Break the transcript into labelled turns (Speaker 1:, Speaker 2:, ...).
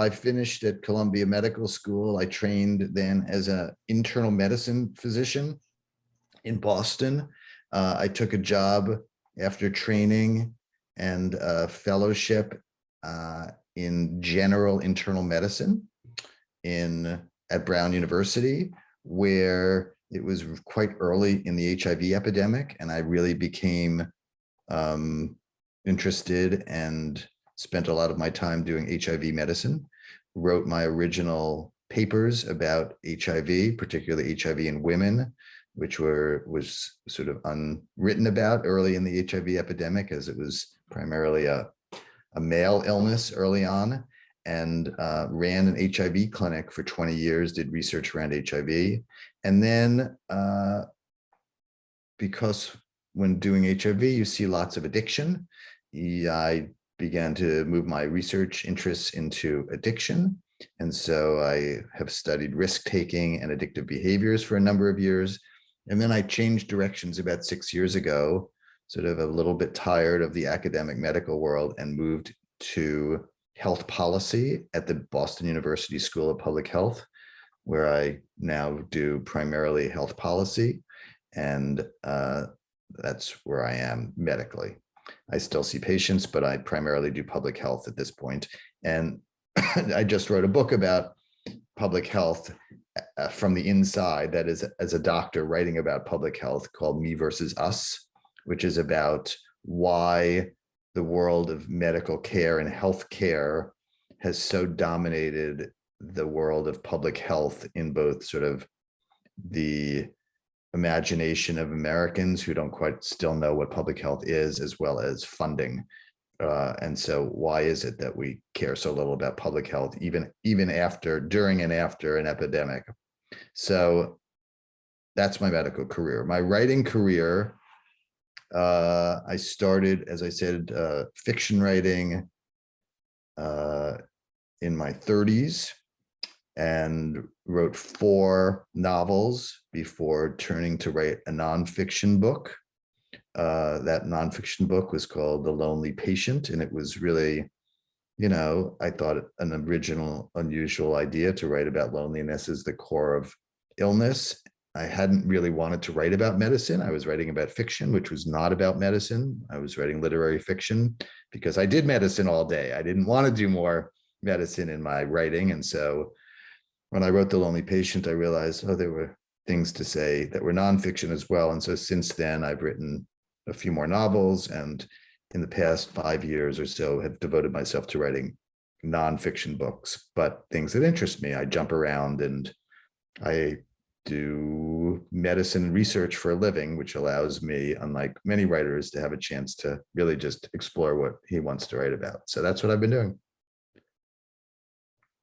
Speaker 1: I finished at Columbia Medical School. I trained then as an internal medicine physician in Boston. I took a job after training and a fellowship in general internal medicine at Brown University, where it was quite early in the HIV epidemic, and I really became interested and spent a lot of my time doing HIV medicine. Wrote my original papers about HIV, particularly HIV in women, which was sort of unwritten about early in the HIV epidemic, as it was primarily a male illness early on, and ran an HIV clinic for 20 years, did research around HIV. And then because when doing HIV, you see lots of addiction, I began to move my research interests into addiction. And so I have studied risk-taking and addictive behaviors for a number of years. And then I changed directions about 6 years ago, sort of a little bit tired of the academic medical world, and moved to health policy at the Boston University School of Public Health, where I now do primarily health policy. And that's where I am medically. I still see patients, but I primarily do public health at this point. And I just wrote a book about public health from the inside, that is, as a doctor writing about public health, called Me versus Us, which is about why the world of medical care and healthcare has so dominated the world of public health in both sort of the imagination of Americans who don't quite still know what public health is, as well as funding. And so why is it that we care so little about public health, even after, during and after an epidemic? So that's my medical career. My writing career, I started, as I said, fiction writing in my 30s, and wrote 4 novels before turning to write a nonfiction book. That nonfiction book was called The Lonely Patient, and it was really, I thought an original, unusual idea to write about loneliness as the core of illness. I hadn't really wanted to write about medicine. I was writing about fiction, which was not about medicine. I was writing literary fiction because I did medicine all day. I didn't want to do more medicine in my writing. And so when I wrote The Lonely Patient, I realized, there were things to say that were nonfiction as well. And so since then, I've written a few more novels, and in the past 5 years or so have devoted myself to writing nonfiction books, but things that interest me. I jump around and I do medicine research for a living, which allows me, unlike many writers, to have a chance to really just explore what he wants to write about. So that's what I've been doing.